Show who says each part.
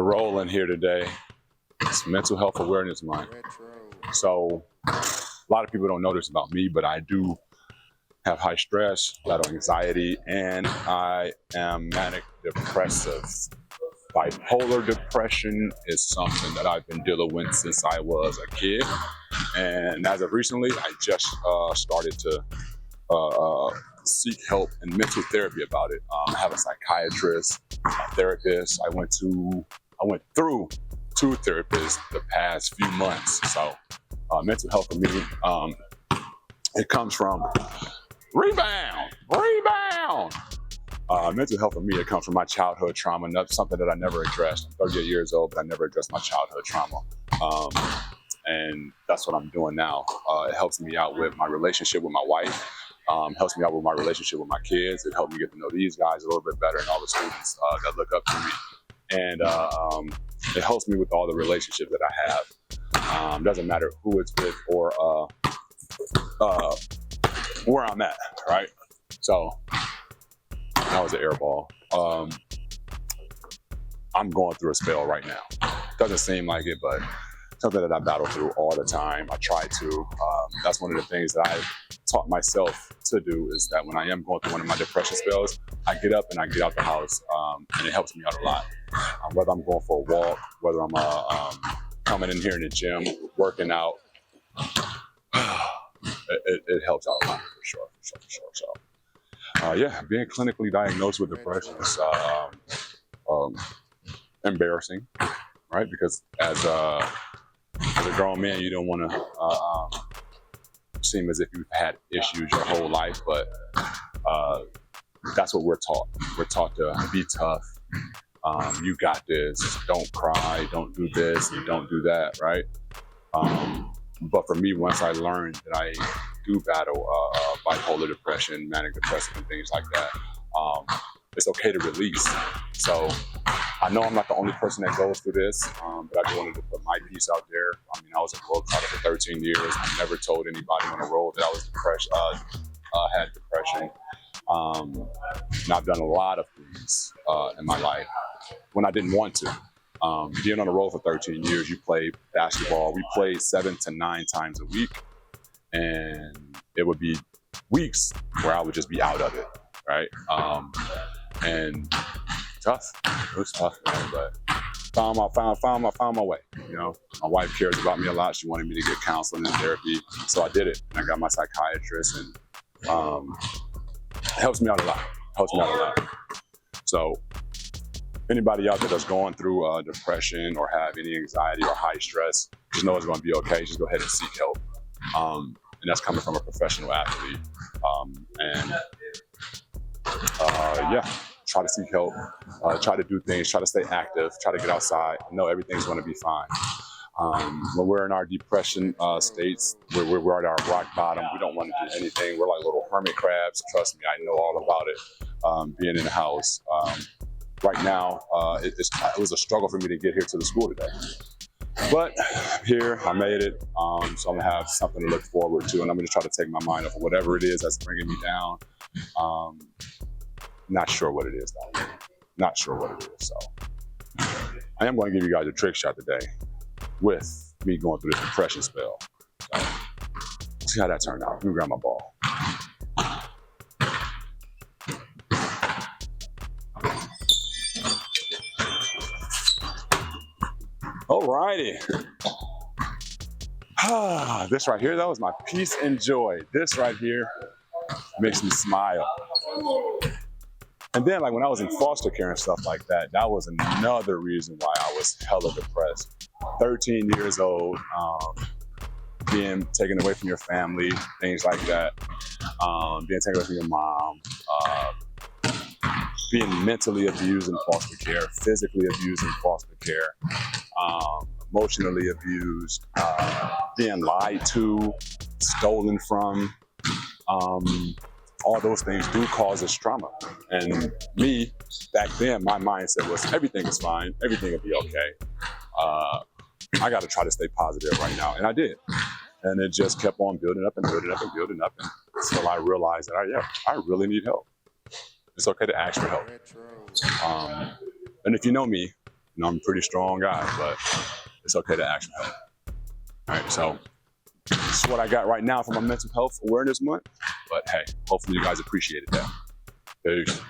Speaker 1: rolling here today. It's Mental Health Awareness Month. So a lot of people don't know this about me, but I do have high stress, a lot of anxiety, and I am manic depressive. Bipolar depression is something that I've been dealing with since I was a kid. And as of recently, I just started to seek help in mental therapy about it. I have a psychiatrist, a therapist. I went through 2 therapists the past few months. So mental health for me, it comes from rebound. Mental health for me, it comes from my childhood trauma, something that I never addressed. I'm 38 years old, but I never addressed my childhood trauma. And that's what I'm doing now. It helps me out with my relationship with my wife. Helps me out with my relationship with my kids. It helped me get to know these guys a little bit better and all the students that look up to me. And it helps me with all the relationships that I have. Doesn't matter who it's with or where I'm at, right? So that was an air ball. I'm going through a spell right now. Doesn't seem like it, but something that I battle through all the time. I try to. That's one of the things that I've taught myself to do, is that when I am going through one of my depression spells, I get up and I get out the house, and it helps me out a lot. Whether I'm going for a walk, whether I'm coming in here in the gym, working out, it helps out a lot for sure. So, yeah, being clinically diagnosed with depression is embarrassing, right? Because as a grown man, you don't want to seem as if you've had issues your whole life, but that's what we're taught. We're taught to be tough. You got this. Don't cry. Don't do this. And don't do that, right? But for me, once I learned that I do battle bipolar depression, manic depression, and things like that, it's okay to release. So I know I'm not the only person that goes through this, but I just wanted to put my piece out there. I mean, I was a globetrotter for 13 years. I never told anybody on the road that I was had depression. And I've done a lot of things in my life when I didn't want to. Being on the road for 13 years, you play basketball. We played 7 to 9 times a week, and it would be weeks where I would just be out of it, right? And tough. It was tough, man, but found my way. You know, my wife cares about me a lot. She wanted me to get counseling and therapy, so I did it. And I got my psychiatrist, and it helps me out a lot. So anybody out there that's going through depression or have any anxiety or high stress, just know it's going to be okay. Just go ahead and seek help. And that's coming from a professional athlete. Yeah, try to seek help, try to do things, try to stay active, try to get outside. Know everything's going to be fine. When we're in our depression states, we're at our rock bottom, we don't want to do anything. We're like little hermit crabs. Trust me, I know all about it, being in the house. Right now, it was a struggle for me to get here to the school today. But here, I made it, so I'm going to have something to look forward to, and I'm going to try to take my mind off of whatever it is that's bringing me down. Not sure what it is, though. Not sure what it is, so I am going to give you guys a trick shot today with me going through this depression spell. So, see how that turned out. Let me grab my ball. Alrighty. This right here, that was my peace and joy. This right here makes me smile. And then, like, when I was in foster care and stuff like that, that was another reason why I was hella depressed. 13 years old, being taken away from your family, things like that, being taken away from your mom, being mentally abused in foster care, physically abused in foster care, emotionally abused, being lied to, stolen from, all those things do cause us trauma. And me, back then, my mindset was everything is fine, everything will be okay. I got to try to stay positive right now, and I did. And it just kept on building up until I realized that I really need help. It's okay to ask for help. And if you know me, You know, I'm a pretty strong guy, but it's okay to ask for help. All right, so this is what I got right now for my Mental Health Awareness Month. But hey, hopefully you guys appreciated that. Peace.